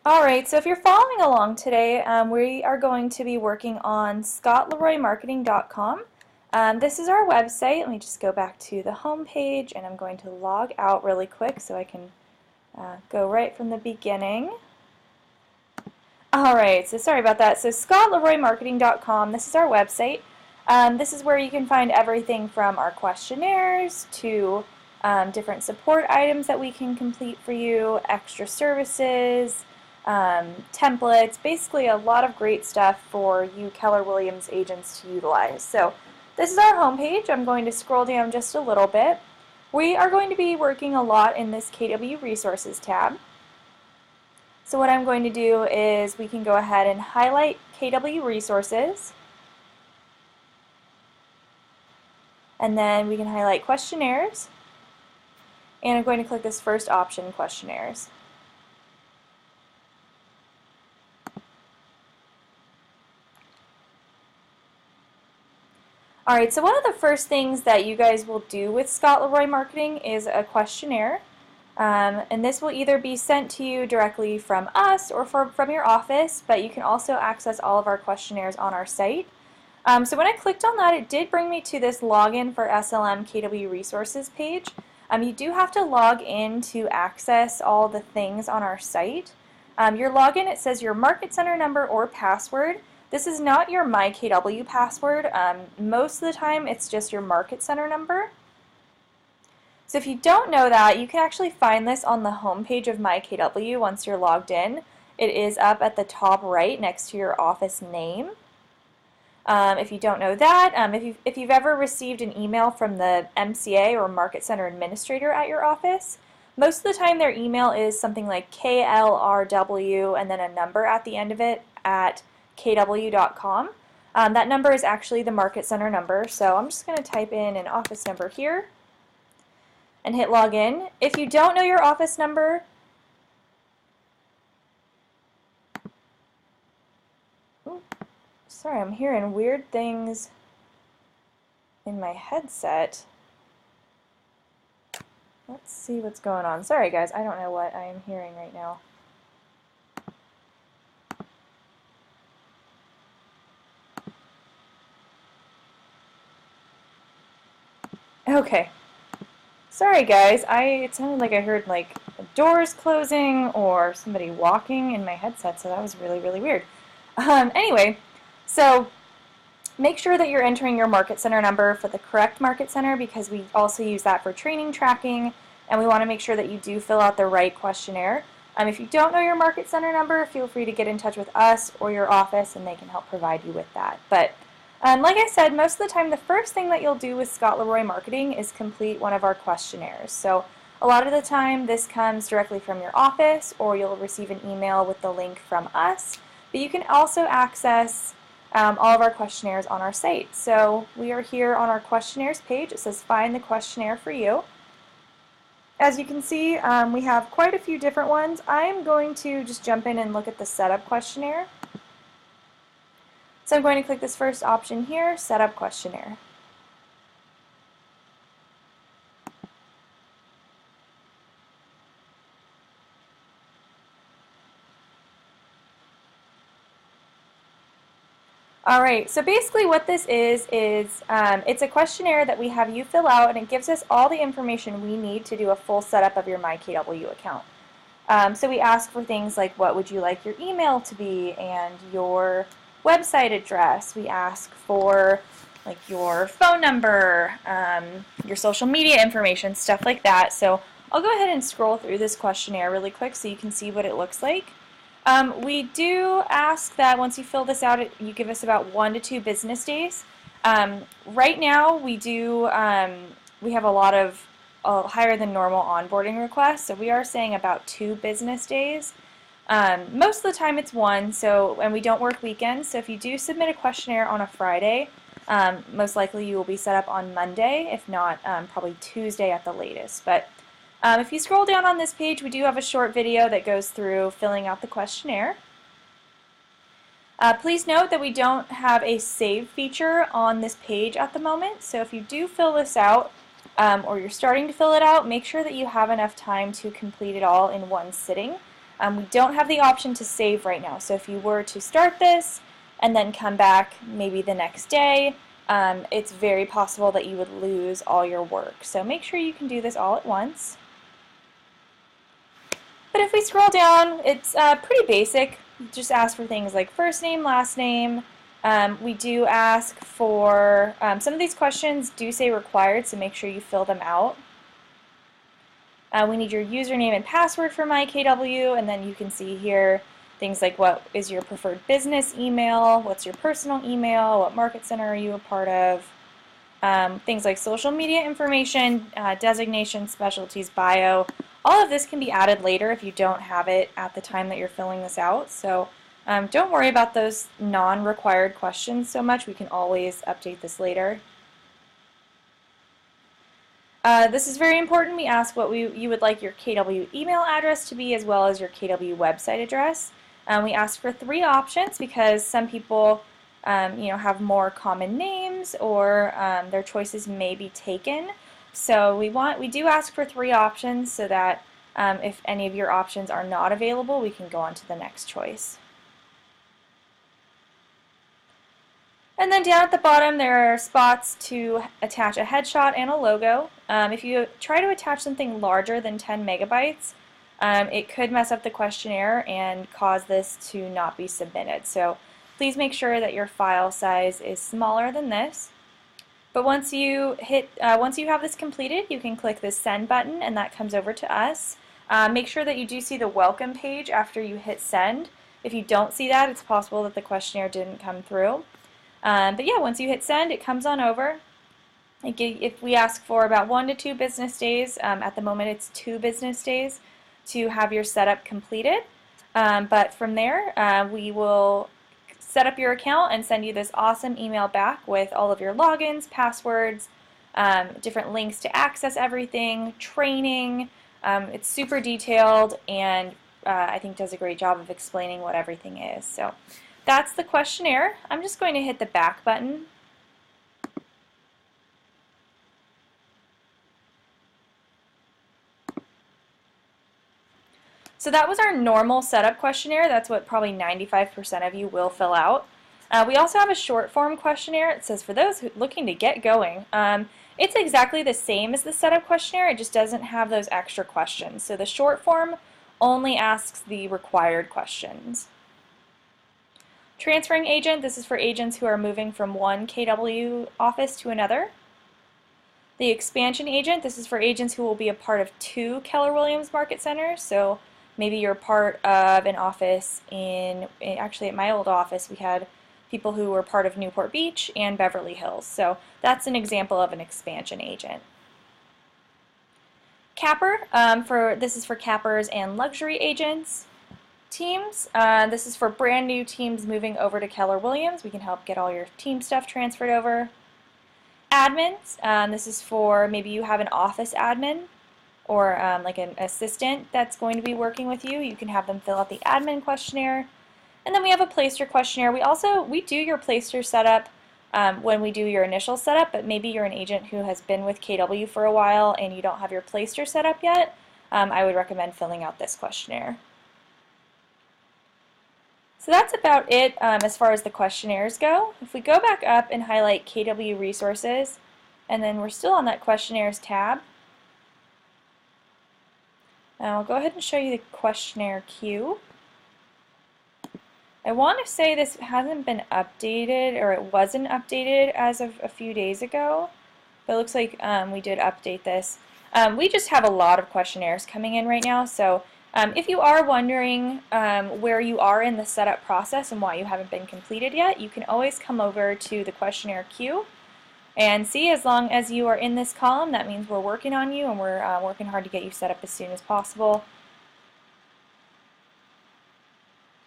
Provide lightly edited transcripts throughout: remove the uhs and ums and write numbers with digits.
Alright, so if you're following along today, we are going to be working on scottleroymarketing.com. This is our website. Let me just go back to the home page, and I'm going to log out really quick so I can go right from the beginning. Alright, so sorry about that. So scottleroymarketing.com, this is our website. This is where you can find everything from our questionnaires to different support items that we can complete for you, extra services, templates, basically a lot of great stuff for you Keller Williams agents to utilize. So this is our homepage. I'm going to scroll down just a little bit. We are going to be working a lot in this KW Resources tab. So what I'm going to do is we can go ahead and highlight KW Resources, and then we can highlight questionnaires, and I'm going to click this first option, questionnaires. Alright, so one of the first things that you guys will do with Scott Leroy Marketing is a questionnaire. And this will either be sent to you directly from us or from your office, but you can also access all of our questionnaires on our site. So when I clicked on that, it did bring me to this login for SLM KW Resources page. You do have to log in to access all the things on our site. Your login, it says your market center number or password. This is not your MyKW password. Most of the time it's just your market center number. So if you don't know that, you can actually find this on the home page of MyKW once you're logged in. It is up at the top right next to your office name. If you don't know that, if you've ever received an email from the MCA or Market Center Administrator at your office, most of the time their email is something like KLRW and then a number at the end of it at kw.com. That number is actually the Market Center number, so I'm just going to type in an office number here and hit login. If you don't know your office number, sorry, I'm hearing weird things in my headset. Let's see what's going on. Sorry guys, I don't know what I am hearing right now. Okay. Sorry guys, it sounded like I heard like doors closing or somebody walking in my headset, so that was really, really weird. Anyway, so make sure that you're entering your market center number for the correct market center, because we also use that for training tracking, and we want to make sure that you do fill out the right questionnaire. If you don't know your market center number, feel free to get in touch with us or your office and they can help provide you with that. But like I said, most of the time the first thing that you'll do with Scott Leroy Marketing is complete one of our questionnaires. So a lot of the time this comes directly from your office, or you'll receive an email with the link from us. But you can also access all of our questionnaires on our site. So we are here on our questionnaires page. It says find the questionnaire for you. As you can see, we have quite a few different ones. I'm going to just jump in and look at the setup questionnaire. So I'm going to click this first option here, Setup Questionnaire. Alright, so basically what this is it's a questionnaire that we have you fill out, and it gives us all the information we need to do a full setup of your MyKW account. So we ask for things like what would you like your email to be and your website address. We ask for like your phone number, your social media information, stuff like that. So I'll go ahead and scroll through this questionnaire really quick so you can see what it looks like. We do ask that once you fill this out, you give us about 1 to 2 business days. Right now we have a lot of higher than normal onboarding requests, so we are saying about 2 business days. Most of the time it's 1, and we don't work weekends, so if you do submit a questionnaire on a Friday, most likely you will be set up on Monday, if not probably Tuesday at the latest. But if you scroll down on this page, we do have a short video that goes through filling out the questionnaire. Please note that we don't have a save feature on this page at the moment, so if you do fill this out, or you're starting to fill it out, make sure that you have enough time to complete it all in one sitting. We don't have the option to save right now, so if you were to start this and then come back maybe the next day, it's very possible that you would lose all your work. So make sure you can do this all at once. But if we scroll down, it's pretty basic. Just ask for things like first name, last name. We do ask for, some of these questions do say required, so make sure you fill them out. We need your username and password for MyKW, and then you can see here things like what is your preferred business email, what's your personal email, what market center are you a part of, things like social media information, designation, specialties, bio. All of this can be added later if you don't have it at the time that you're filling this out. So don't worry about those non-required questions so much. We can always update this later. This is very important. We ask what you would like your KW email address to be, as well as your KW website address. We ask for 3 options because some people have more common names, or their choices may be taken. So we do ask for 3 options so that if any of your options are not available, we can go on to the next choice. And then down at the bottom there are spots to attach a headshot and a logo. If you try to attach something larger than 10 megabytes, it could mess up the questionnaire and cause this to not be submitted. So please make sure that your file size is smaller than this. But once you have this completed, you can click the send button, and that comes over to us. Make sure that you do see the welcome page after you hit send. If you don't see that, it's possible that the questionnaire didn't come through. But yeah, once you hit send, it comes on over. If we ask for about 1 to 2 business days, at the moment it's 2 business days to have your setup completed. But from there, we will set up your account and send you this awesome email back with all of your logins, passwords, different links to access everything, training. It's super detailed, and I think does a great job of explaining what everything is. So that's the questionnaire. I'm just going to hit the back button. So that was our normal setup questionnaire. That's what probably 95% of you will fill out. We also have a short form questionnaire. It says for those looking to get going. It's exactly the same as the setup questionnaire. It just doesn't have those extra questions. So the short form only asks the required questions. Transferring agent, this is for agents who are moving from one KW office to another. The expansion agent, this is for agents who will be a part of 2 Keller Williams market centers. So maybe you're part of an office actually at my old office we had people who were part of Newport Beach and Beverly Hills. So that's an example of an expansion agent. Capper, this is for cappers and luxury agents. Teams, this is for brand new teams moving over to Keller Williams. We can help get all your team stuff transferred over. Admins, this is for maybe you have an office admin or like an assistant that's going to be working with you. You can have them fill out the admin questionnaire. And then we have a Playster questionnaire. We do your Playster setup when we do your initial setup, but maybe you're an agent who has been with KW for a while and you don't have your Playster set up yet. I would recommend filling out this questionnaire. So that's about it as far as the questionnaires go. If we go back up and highlight KW Resources, and then we're still on that questionnaires tab, I'll go ahead and show you the questionnaire queue. I want to say this hasn't been updated, or it wasn't updated as of a few days ago, but it looks like we did update this. We just have a lot of questionnaires coming in right now, so if you are wondering where you are in the setup process and why you haven't been completed yet, you can always come over to the questionnaire queue and see. As long as you are in this column, that means we're working on you and we're working hard to get you set up as soon as possible.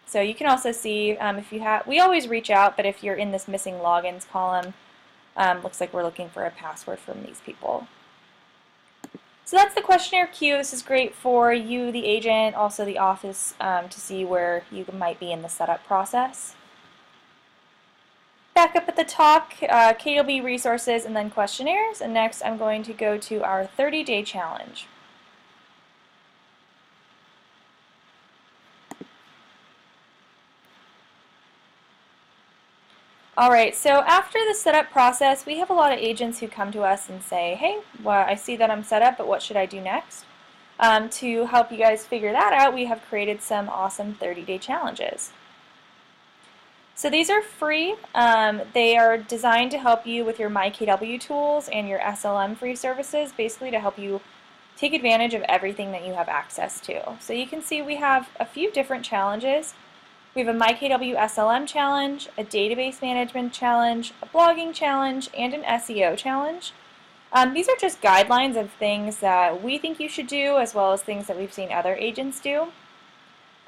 So you can also see if you have, we always reach out, but if you're in this missing logins column, looks like we're looking for a password from these people. So that's the questionnaire queue. This is great for you, the agent, also the office, to see where you might be in the setup process. Back up at the top, KW Resources and then questionnaires, and next I'm going to go to our 30-day challenge. Alright, so after the setup process, we have a lot of agents who come to us and say, hey, well, I see that I'm set up, but what should I do next? To help you guys figure that out, we have created some awesome 30-day challenges. So these are free. They are designed to help you with your MyKW tools and your SLM free services, basically to help you take advantage of everything that you have access to. So you can see we have a few different challenges. We have a MyKW SLM challenge, a database management challenge, a blogging challenge, and an SEO challenge. These are just guidelines of things that we think you should do, as well as things that we've seen other agents do.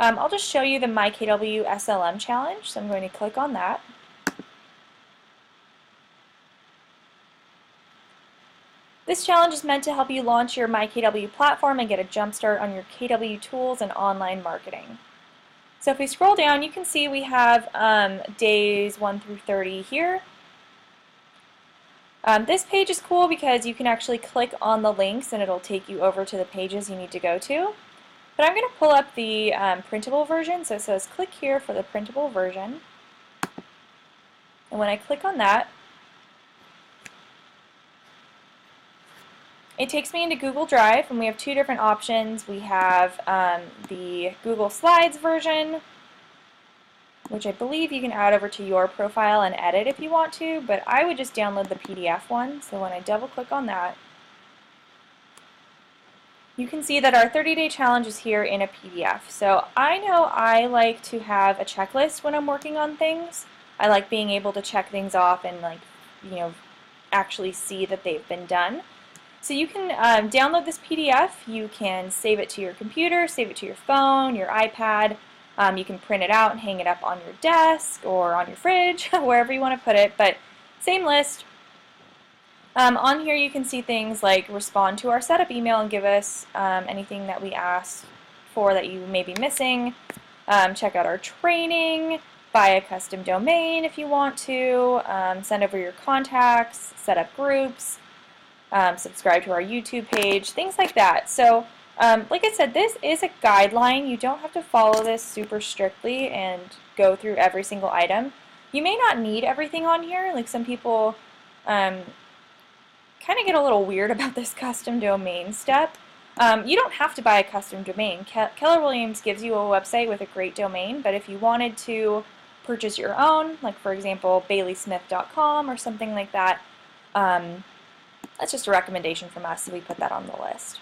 I'll just show you the MyKW SLM challenge, so I'm going to click on that. This challenge is meant to help you launch your MyKW platform and get a jump start on your KW tools and online marketing. So if we scroll down, you can see we have days 1 through 30 here. This page is cool because you can actually click on the links and it'll take you over to the pages you need to go to. But I'm going to pull up the printable version, so it says click here for the printable version. And when I click on that, it takes me into Google Drive, and we have two different options. We have the Google Slides version, which I believe you can add over to your profile and edit if you want to, but I would just download the PDF one. So when I double click on that, you can see that our 30-day challenge is here in a PDF. So I know I like to have a checklist when I'm working on things. I like being able to check things off and actually see that they've been done. So you can download this PDF, you can save it to your computer, save it to your phone, your iPad, you can print it out and hang it up on your desk or on your fridge, wherever you want to put it, but same list. On here you can see things like respond to our setup email and give us anything that we asked for that you may be missing, check out our training, buy a custom domain if you want to, send over your contacts, set up groups, subscribe to our YouTube page, things like that. So like I said, this is a guideline. You don't have to follow this super strictly and go through every single item. You may not need everything on here. Like some people kind of get a little weird about this custom domain step. You don't have to buy a custom domain. Keller Williams gives you a website with a great domain, but if you wanted to purchase your own, like for example baileysmith.com or something like that, that's just a recommendation from us, so we put that on the list.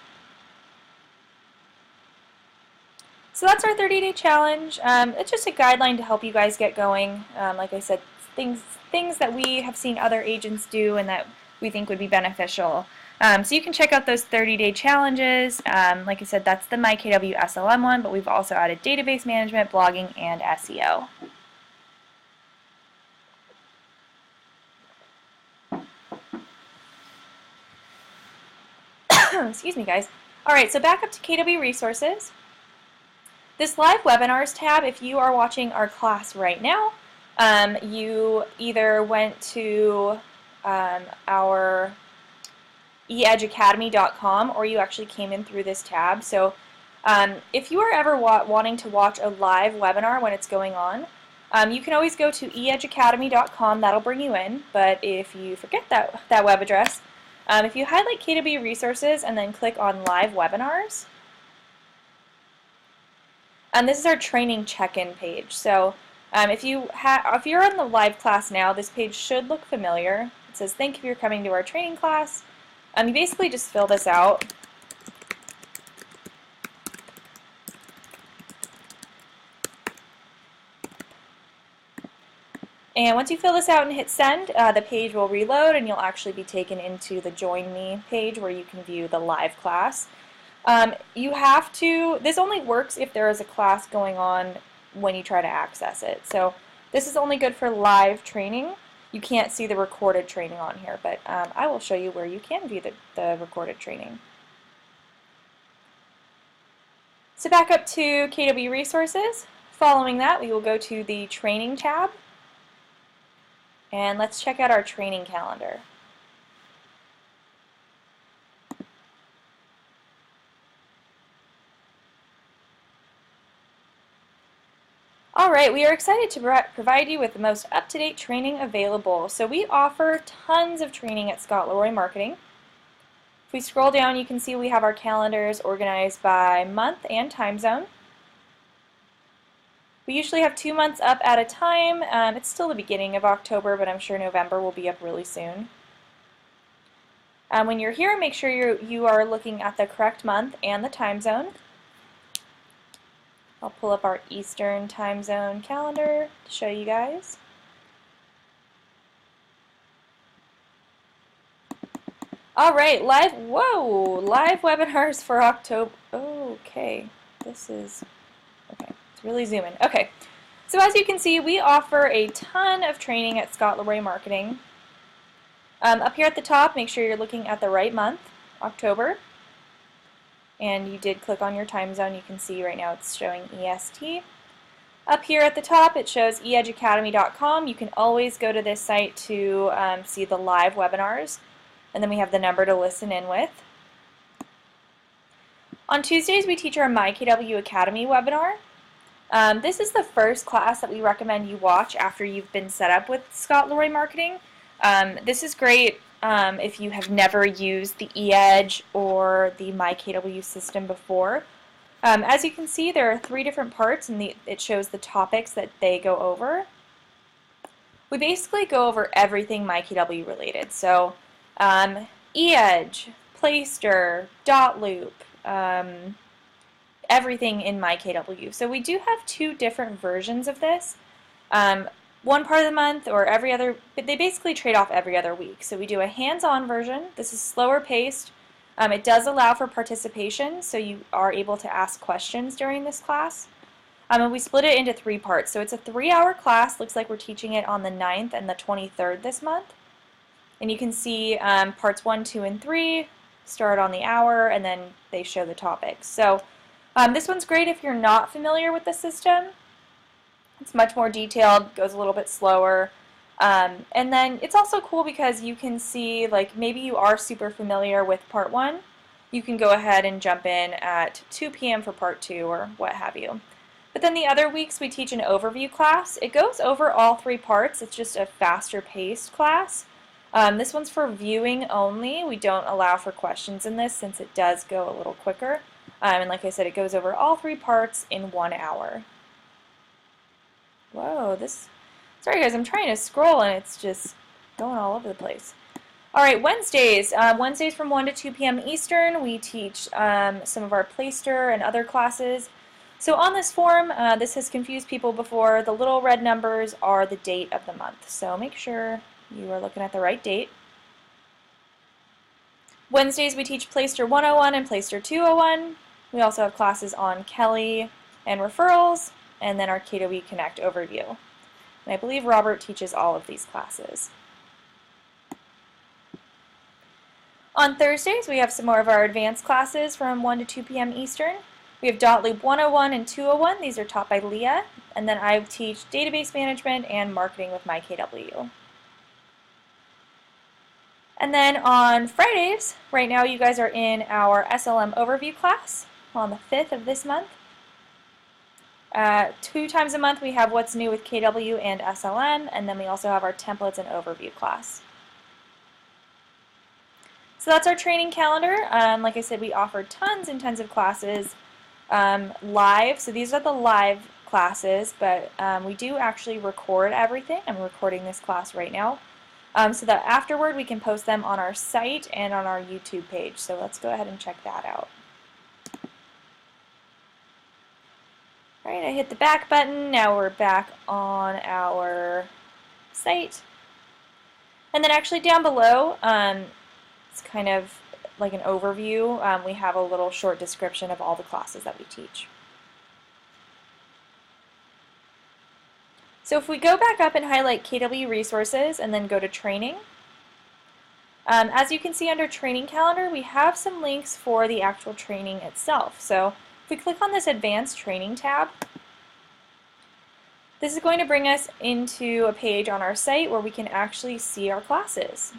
So that's our 30-day challenge. It's just a guideline to help you guys get going. Like I said, things that we have seen other agents do and that we think would be beneficial. So you can check out those 30-day challenges. Like I said, that's the MyKW SLM one, but we've also added database management, blogging, and SEO. Excuse me, guys. Alright, so back up to KW Resources. This Live Webinars tab, if you are watching our class right now, you either went to our eEducacademy.com or you actually came in through this tab. So if you are ever wanting to watch a live webinar when it's going on, you can always go to eEducacademy.com. That'll bring you in. But if you forget that web address, if you highlight KW Resources and then click on Live Webinars, and this is our training check-in page. So if you're on the live class now, this page should look familiar. It says, thank you for coming to our training class. You basically just fill this out. And once you fill this out and hit send, the page will reload and you'll actually be taken into the Join Me page where you can view the live class. This only works if there is a class going on when you try to access it. So this is only good for live training. You can't see the recorded training on here, but I will show you where you can view the recorded training. So back up to KW Resources. Following that, we will go to the Training tab. And let's check out our training calendar. Alright, we are excited to provide you with the most up-to-date training available. So we offer tons of training at Scott Leroy Marketing. If we scroll down, you can see we have our calendars organized by month and time zone. We usually have 2 months up at a time. It's still the beginning of October, but I'm sure November will be up really soon. When you're here, make sure you are looking at the correct month and the time zone. I'll pull up our Eastern time zone calendar to show you guys. Alright, live webinars for October. Okay, it's really zooming. Okay, so as you can see, we offer a ton of training at Scott Leroy Marketing. Up here at the top, make sure you're looking at the right month, October. And you did click on your time zone. You can see right now it's showing EST. Up here at the top it shows eEdgeacademy.com. You can always go to this site to see the live webinars, and then we have the number to listen in with. On Tuesdays we teach our MyKW Academy webinar. This is the first class that we recommend you watch after you've been set up with Scott Leroy Marketing. This is great if you have never used the eEdge or the MyKW system before. As you can see, there are 3 different parts, and it shows the topics that they go over. We basically go over everything MyKW related. So eEdge, Playster, dot loop, everything in MyKW. So we do have 2 different versions of this. One part of the month or every other, but they basically trade off every other week. So we do a hands-on version. This is slower paced. It does allow for participation, so you are able to ask questions during this class. And we split it into 3 parts. So it's a 3-hour class. Looks like we're teaching it on the 9th and the 23rd this month. And you can see parts 1, 2, and 3 start on the hour, and then they show the topics. So this one's great if you're not familiar with the system. It's much more detailed, goes a little bit slower, and then it's also cool because you can see, like, maybe you are super familiar with part 1, you can go ahead and jump in at 2 p.m. for part 2 or what have you. But then the other weeks we teach an overview class. It goes over all 3 parts. It's just a faster paced class. This one's for viewing only. We don't allow for questions in this since it does go a little quicker. And like I said, it goes over all 3 parts in 1 hour. Whoa, sorry guys, I'm trying to scroll and it's just going all over the place. Alright, Wednesdays. Wednesdays from 1 to 2 p.m. Eastern, we teach some of our Playster and other classes. So on this form, this has confused people before. The little red numbers are the date of the month. So make sure you are looking at the right date. Wednesdays we teach Playster 101 and Playster 201. We also have classes on Kelly and referrals, and then our K2E Connect overview. And I believe Robert teaches all of these classes. On Thursdays, we have some more of our advanced classes from 1 to 2 p.m. Eastern. We have Dot Loop 101 and 201. These are taught by Leah. And then I teach database management and marketing with MyKW. And then on Fridays, right now you guys are in our SLM Overview class on the 5th of this month. 2 times a month we have What's New with KW and SLM, and then we also have our Templates and Overview class. So that's our training calendar. Like I said, we offer tons and tons of classes live. So these are the live classes, but we do actually record everything. I'm recording this class right now. So that afterward we can post them on our site and on our YouTube page. So let's go ahead and check that out. Alright, I hit the back button. Now we're back on our site. And then actually down below, it's kind of like an overview. We have a little short description of all the classes that we teach. So if we go back up and highlight KW Resources and then go to Training, as you can see under Training Calendar, we have some links for the actual training itself. So if we click on this Advanced Training tab, this is going to bring us into a page on our site where we can actually see our classes.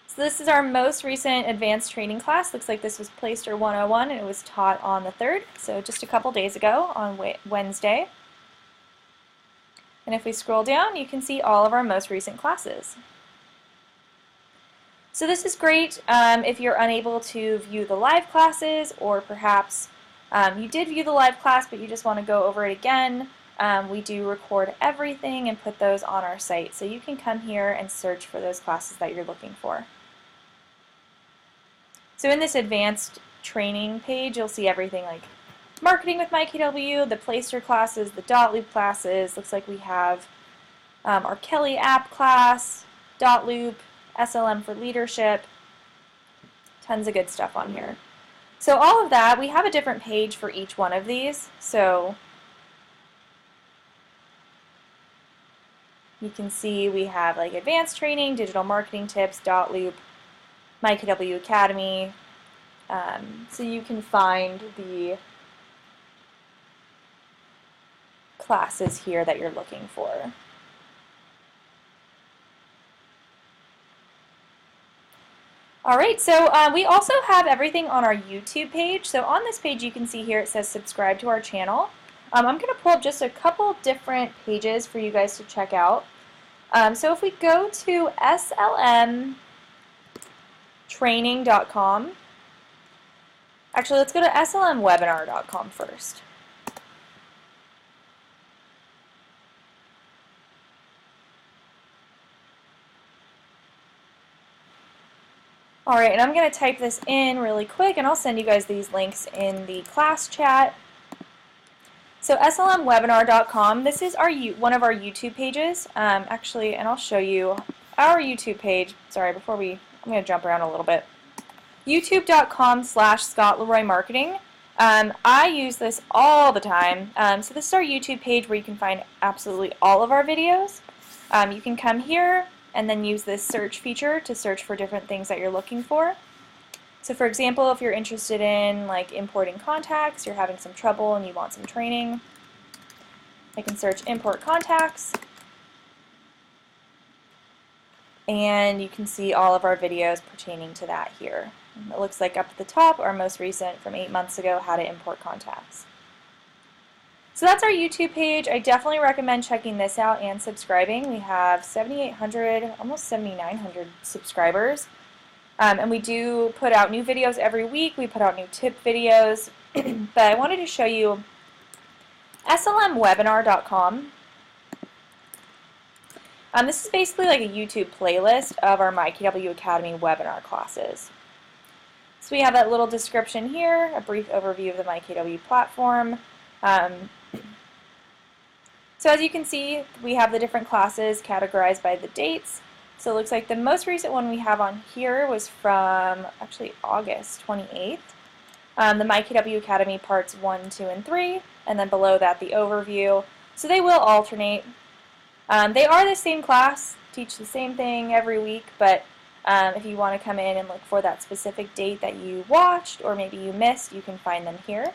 So So this is our most recent advanced training class. Looks like this was Placer 101 and it was taught on the 3rd, so just a couple days ago on Wednesday. And if we scroll down, you can see all of our most recent classes. So this is great if you're unable to view the live classes, or perhaps you did view the live class but you just want to go over it again. We do record everything and put those on our site, so you can come here and search for those classes that you're looking for. So in this advanced training page, you'll see everything like marketing with MyKW, the Placer classes, the dot loop classes. Looks like we have our Kelly app class, dot loop, SLM for leadership, tons of good stuff on here. So all of that, we have a different page for each one of these. So you can see we have like advanced training, digital marketing tips, dot loop, MyKW Academy. So you can find the classes here that you're looking for. Alright, so we also have everything on our YouTube page. So on this page you can see here it says subscribe to our channel. I'm going to pull up just a couple different pages for you guys to check out. So if we go to slmtraining.com, actually let's go to slmwebinar.com first. Alright, and I'm going to type this in really quick and I'll send you guys these links in the class chat. So slmwebinar.com, this is one of our YouTube pages, actually, and I'll show you our YouTube page. Sorry, I'm going to jump around a little bit. youtube.com/ScottLeroyMarketing. I use this all the time. So this is our YouTube page where you can find absolutely all of our videos. You can come here and then use this search feature to search for different things that you're looking for. So for example, if you're interested in like importing contacts, you're having some trouble and you want some training, I can search import contacts and you can see all of our videos pertaining to that here. It looks like up at the top, our most recent from 8 months ago, how to import contacts. So that's our YouTube page. I definitely recommend checking this out and subscribing. We have 7,800, almost 7,900 subscribers. And we do put out new videos every week. We put out new tip videos. But I wanted to show you slmwebinar.com. This is basically like a YouTube playlist of our MyKW Academy webinar classes. So we have that little description here, a brief overview of the MyKW platform. So as you can see, we have the different classes categorized by the dates. So it looks like the most recent one we have on here was from actually August 28th. The MyKW Academy parts 1, 2, and 3, and then below that the overview. So they will alternate. They are the same class, teach the same thing every week, but if you want to come in and look for that specific date that you watched or maybe you missed, you can find them here.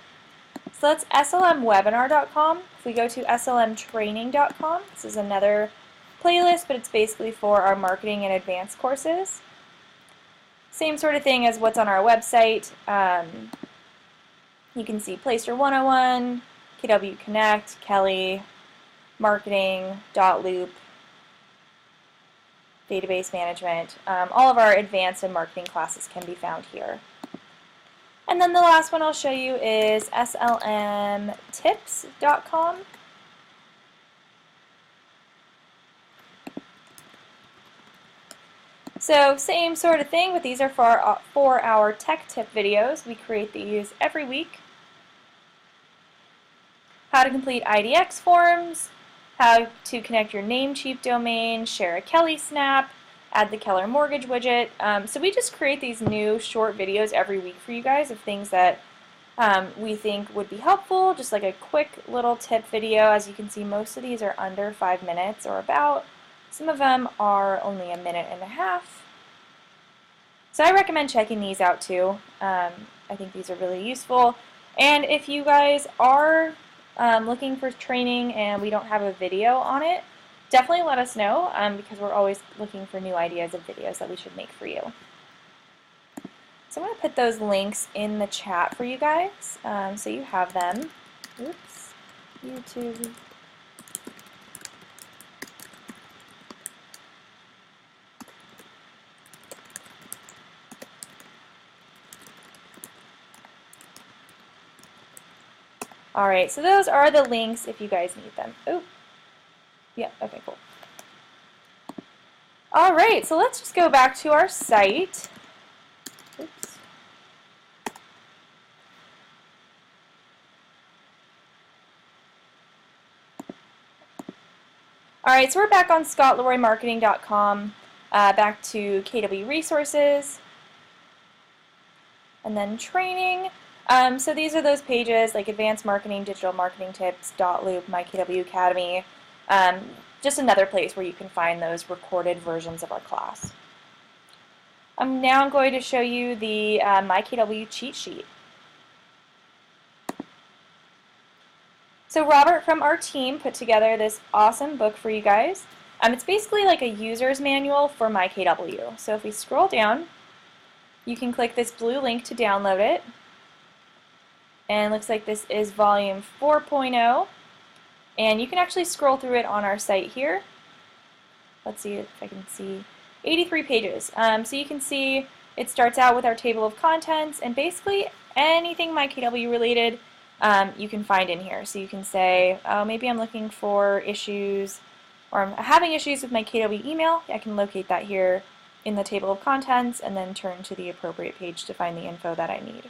So that's slmwebinar.com. If we go to slmtraining.com, this is another playlist, but it's basically for our marketing and advanced courses. Same sort of thing as what's on our website. You can see Placer 101, KW Connect, Kelly, marketing, dot loop, database management. All of our advanced and marketing classes can be found here. And then the last one I'll show you is slmtips.com. So same sort of thing, but these are for our tech tip videos. We create these every week. How to complete IDX forms, how to connect your Namecheap domain, share a Kelly snap, add the Keller mortgage widget. So we just create these new short videos every week for you guys of things that we think would be helpful, just like a quick little tip video. As you can see, most of these are under 5 minutes or about. Some of them are only a minute and a half. So I recommend checking these out too. I think these are really useful. And if you guys are looking for training and we don't have a video on it, definitely let us know because we're always looking for new ideas of videos that we should make for you. So I'm going to put those links in the chat for you guys, so you have them. Oops, YouTube. Alright, so those are the links if you guys need them. Oh, yeah, okay, cool. Alright, so let's just go back to our site. Oops. Alright, so we're back on scottleroymarketing.com, back to KW Resources, and then Training. So these are those pages like Advanced Marketing, Digital Marketing Tips, Dotloop, My KW Academy. Just another place where you can find those recorded versions of our class. Now I'm going to show you the My KW cheat sheet. So Robert from our team put together this awesome book for you guys. It's basically like a user's manual for My KW. So if we scroll down, you can click this blue link to download it. And it looks like this is volume 4.0. And you can actually scroll through it on our site here. Let's see if I can see. 83 pages. So you can see it starts out with our table of contents, and basically anything My KW related you can find in here. So you can say, oh, maybe I'm looking for issues, or I'm having issues with my KW email. I can locate that here in the table of contents and then turn to the appropriate page to find the info that I need.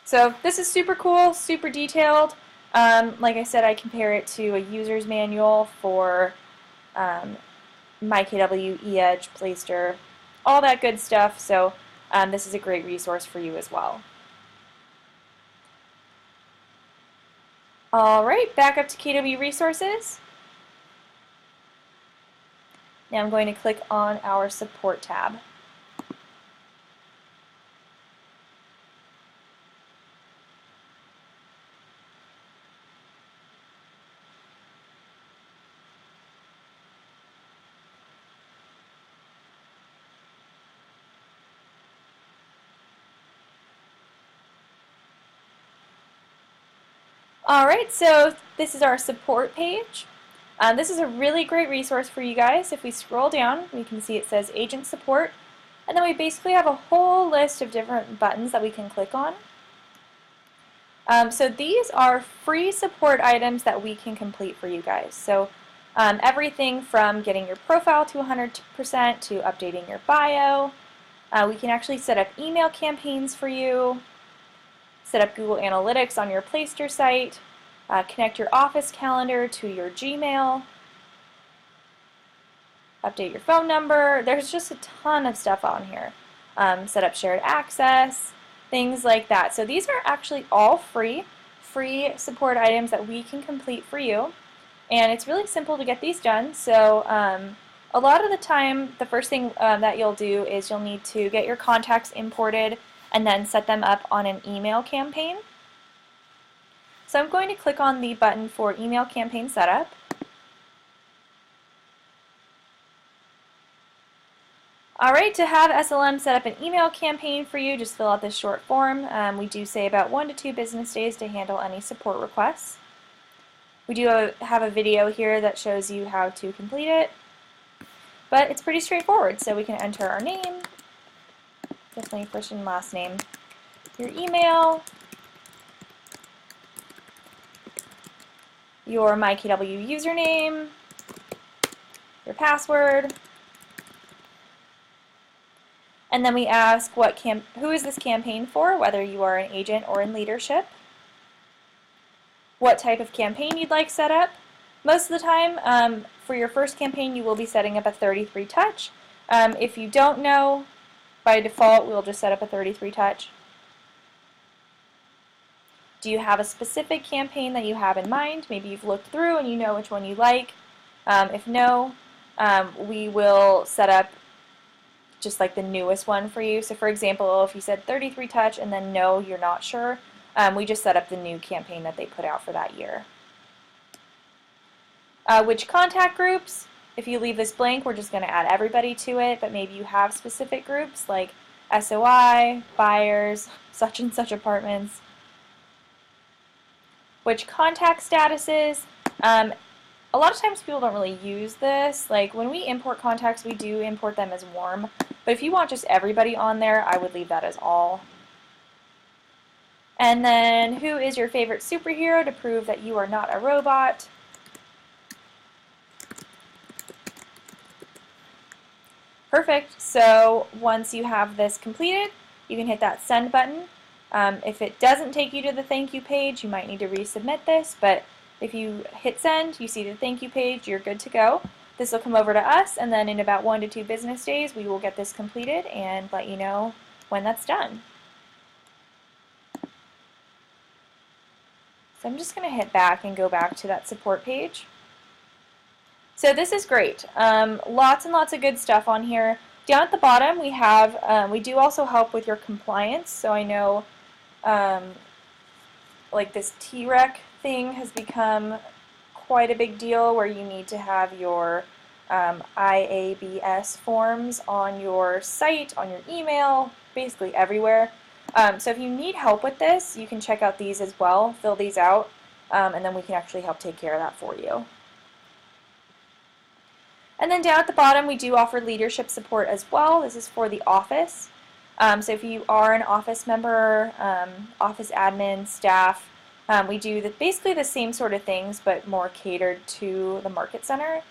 So this is super cool, super detailed. Like I said, I compare it to a user's manual for My KW, eEdge, Playster, all that good stuff. So this is a great resource for you as well. Alright, back up to KW Resources. Now I'm going to click on our Support tab. Alright, so this is our support page. This is a really great resource for you guys. If we scroll down, we can see it says Agent Support, and then we basically have a whole list of different buttons that we can click on. So these are free support items that we can complete for you guys. So everything from getting your profile to 100% to updating your bio. We can actually set up email campaigns for you, set up Google Analytics on your Playster site, connect your Office calendar to your Gmail, update your phone number. There's just a ton of stuff on here. Set up shared access, things like that. So these are actually all free support items that we can complete for you. And it's really simple to get these done. So a lot of the time, the first thing that you'll do is you'll need to get your contacts imported and then set them up on an email campaign. So I'm going to click on the button for email campaign setup. Alright, to have SLM set up an email campaign for you, just fill out this short form. We do say about 1 to 2 business days to handle any support requests. We do have a video here that shows you how to complete it, but it's pretty straightforward. So we can enter our name, definitely first and last name, your email, your MyKW username, your password, and then we ask who is this campaign for, whether you are an agent or in leadership, what type of campaign you'd like set up. Most of the time, for your first campaign, you will be setting up a 33 touch. If you don't know, by default, we'll just set up a 33 touch. Do you have a specific campaign that you have in mind? Maybe you've looked through and you know which one you like. If no, we will set up just like the newest one for you. So for example, if you said 33 touch and then no, you're not sure, we just set up the new campaign that they put out for that year. Which contact groups? If you leave this blank, we're just going to add everybody to it, but maybe you have specific groups like SOI, buyers, such and such apartments. Which contact statuses. A lot of times people don't really use this. Like when we import contacts, we do import them as warm. But if you want just everybody on there, I would leave that as all. And then who is your favorite superhero to prove that you are not a robot? Perfect. So once you have this completed, you can hit that send button. If it doesn't take you to the thank you page, you might need to resubmit this, but if you hit send, you see the thank you page, you're good to go. This will come over to us, and then in about 1 to 2 business days, we will get this completed and let you know when that's done. So I'm just going to hit back and go back to that support page. So this is great. Lots and lots of good stuff on here. Down at the bottom, we have, we do also help with your compliance. So I know like this TREC thing has become quite a big deal where you need to have your IABS forms on your site, on your email, basically everywhere. So if you need help with this, you can check out these as well, fill these out, and then we can actually help take care of that for you. And then down at the bottom, we do offer leadership support as well. This is for the office. So if you are an office member, office admin, staff, we do basically the same sort of things, but more catered to the market center.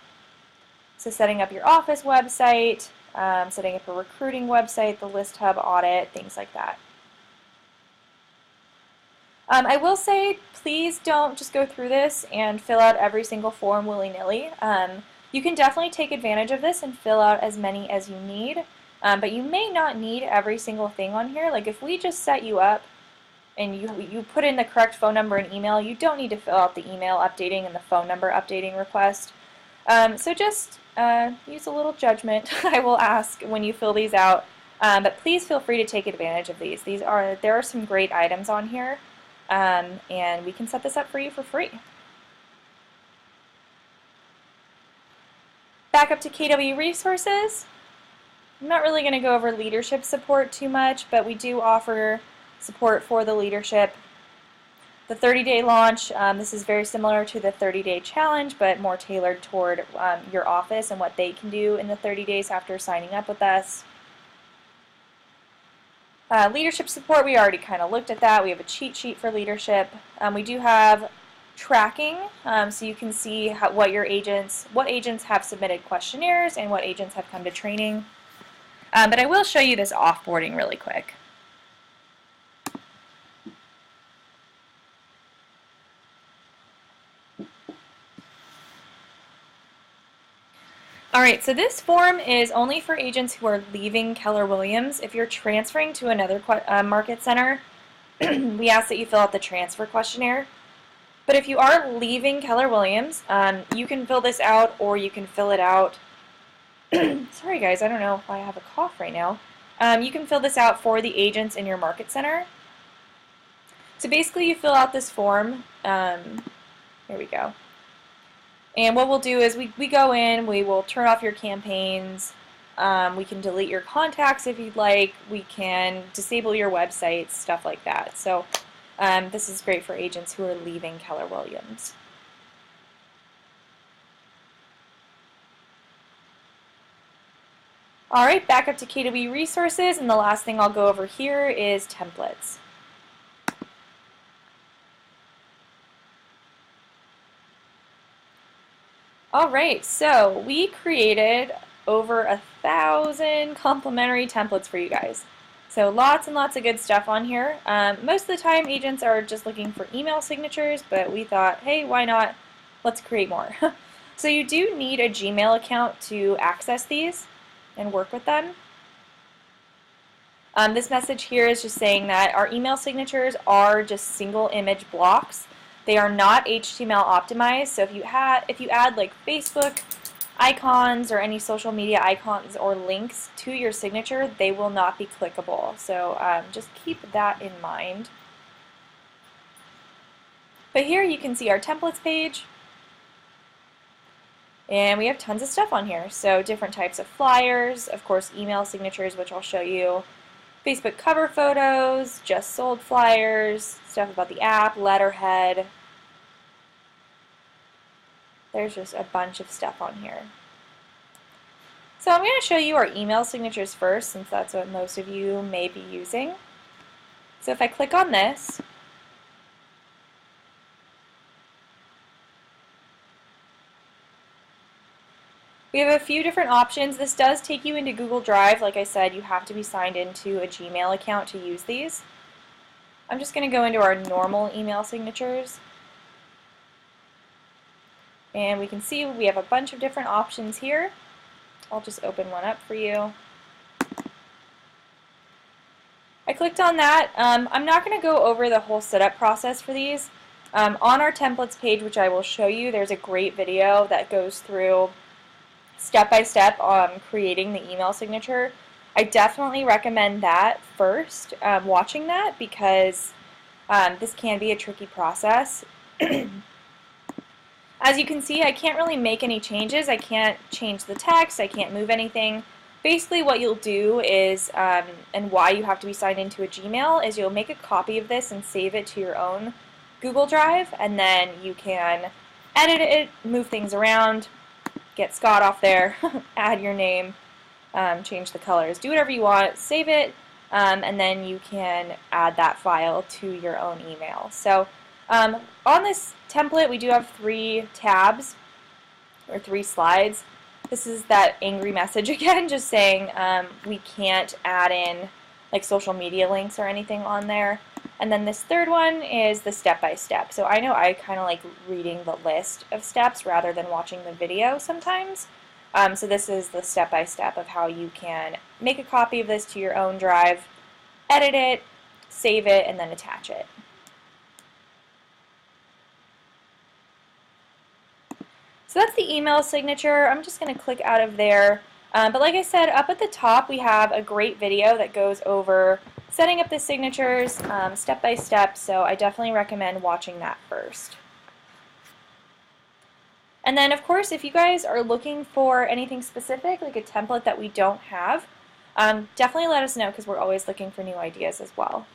So setting up your office website, setting up a recruiting website, the list hub audit, things like that. I will say, please don't just go through this and fill out every single form willy-nilly. You can definitely take advantage of this and fill out as many as you need, but you may not need every single thing on here. Like if we just set you up and you put in the correct phone number and email, you don't need to fill out the email updating and the phone number updating request. So just use a little judgment, I will ask, when you fill these out. But please feel free to take advantage of these. There are some great items on here, and we can set this up for you for free. Back up to KW Resources. I'm not really going to go over leadership support too much, but we do offer support for the leadership. The 30-day launch, this is very similar to the 30-day challenge, but more tailored toward your office and what they can do in the 30 days after signing up with us. Leadership support, we already kind of looked at that. We have a cheat sheet for leadership. We do have tracking, so you can see what agents have submitted questionnaires and what agents have come to training. But I will show you this offboarding really quick. Alright, so this form is only for agents who are leaving Keller Williams. If you're transferring to another market center, we ask that you fill out the transfer questionnaire. But if you are leaving Keller Williams, you can fill this out, or you can fill it out. Sorry guys, I don't know if I have a cough right now. You can fill this out for the agents in your market center. So basically you fill out this form. Here we go. And what we'll do is we go in, we will turn off your campaigns, we can delete your contacts if you'd like, we can disable your websites, stuff like that. So this is great for agents who are leaving Keller Williams. Alright, back up to KW Resources, and the last thing I'll go over here is templates. Alright, so we created over 1,000 complimentary templates for you guys. So lots and lots of good stuff on here. Most of the time agents are just looking for email signatures, but we thought, hey, why not? Let's create more. So you do need a Gmail account to access these and work with them. This message here is just saying that our email signatures are just single image blocks. They are not HTML optimized, so if you add like Facebook icons or any social media icons or links to your signature, they will not be clickable. So just keep that in mind. But here you can see our templates page. And we have tons of stuff on here. So different types of flyers, of course email signatures, which I'll show you, Facebook cover photos, just sold flyers, stuff about the app, letterhead. There's just a bunch of stuff on here. So I'm going to show you our email signatures first, since that's what most of you may be using. So if I click on this, we have a few different options. This does take you into Google Drive. Like I said, you have to be signed into a Gmail account to use these. I'm just going to go into our normal email signatures. And we can see we have a bunch of different options here. I'll just open one up for you. I clicked on that. I'm not going to go over the whole setup process for these. On our templates page, which I will show you, there's a great video that goes through step-by-step on creating the email signature. I definitely recommend that first, watching that, because this can be a tricky process. As you can see, I can't really make any changes. I can't change the text. I can't move anything. Basically what you'll do is, and why you have to be signed into a Gmail, is you'll make a copy of this and save it to your own Google Drive, and then you can edit it, move things around, get Scott off there, add your name, change the colors, do whatever you want, save it, and then you can add that file to your own email. So on this template we do have 3 tabs, or 3 slides. This is that angry message again, just saying we can't add in like social media links or anything on there. And then this third one is the step-by-step. So I know I kind of like reading the list of steps rather than watching the video sometimes. So this is the step-by-step of how you can make a copy of this to your own drive, edit it, save it, and then attach it. So that's the email signature. I'm just going to click out of there. But like I said, up at the top we have a great video that goes over setting up the signatures step by step, so I definitely recommend watching that first. And then of course, if you guys are looking for anything specific, like a template that we don't have, definitely let us know, because we're always looking for new ideas as well.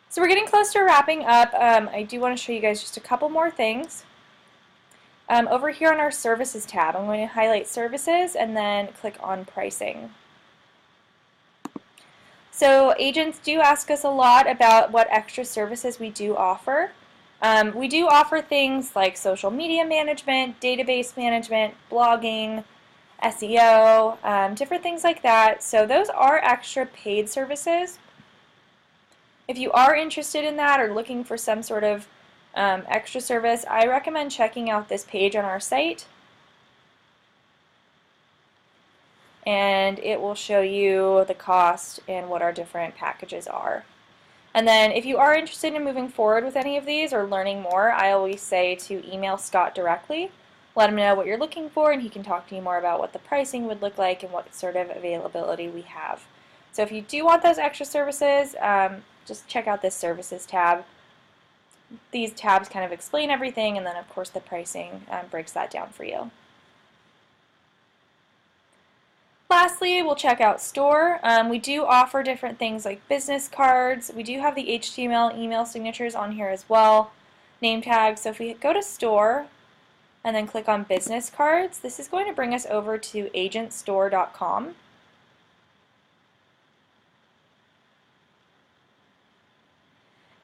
So we're getting close to wrapping up. I do want to show you guys just a couple more things. Over here on our Services tab, I'm going to highlight Services and then click on Pricing. So agents do ask us a lot about what extra services we do offer. We do offer things like social media management, database management, blogging, SEO, different things like that. So those are extra paid services. If you are interested in that or looking for some sort of extra service, I recommend checking out this page on our site, and it will show you the cost and what our different packages are. And then if you are interested in moving forward with any of these or learning more, I always say to email Scott directly, let him know what you're looking for, and he can talk to you more about what the pricing would look like and what sort of availability we have. So if you do want those extra services, just check out this Services tab. These tabs kind of explain everything, and then of course the pricing breaks that down for you. Lastly, we'll check out Store. We do offer different things like business cards. We do have the HTML email signatures on here as well, name tags. So if we go to Store and then click on business cards, this is going to bring us over to agentstore.com.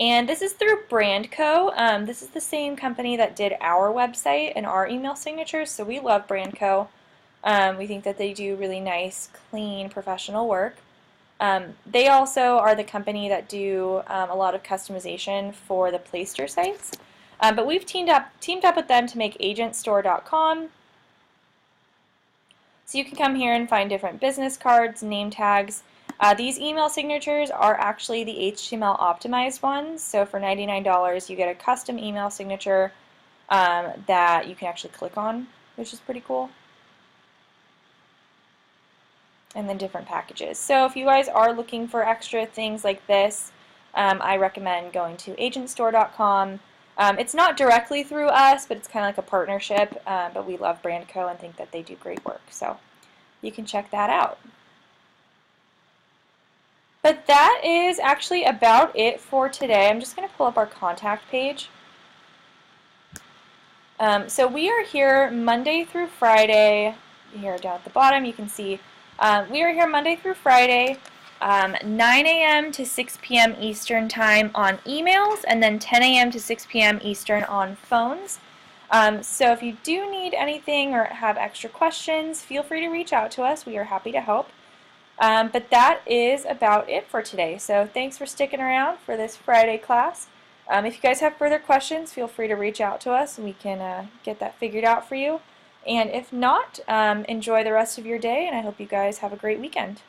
And this is through Brandco. This is the same company that did our website and our email signatures, so we love Brandco. We think that they do really nice, clean, professional work. They also are the company that do a lot of customization for the Playster sites. But we've teamed up with them to make agentstore.com. So you can come here and find different business cards, name tags. These email signatures are actually the HTML optimized ones, so for $99 you get a custom email signature that you can actually click on, which is pretty cool. And then different packages. So if you guys are looking for extra things like this, I recommend going to agentstore.com. It's not directly through us, but it's kind of like a partnership, but we love Brandco and think that they do great work, so you can check that out. But that is actually about it for today. I'm just going to pull up our contact page. So we are here Monday through Friday. Here down at the bottom you can see we are here Monday through Friday, 9 a.m. to 6 p.m. Eastern Time on emails, and then 10 a.m. to 6 p.m. Eastern on phones. So if you do need anything or have extra questions, feel free to reach out to us. We are happy to help. But that is about it for today. So thanks for sticking around for this Friday class. If you guys have further questions, feel free to reach out to us and we can get that figured out for you. And if not, enjoy the rest of your day, and I hope you guys have a great weekend.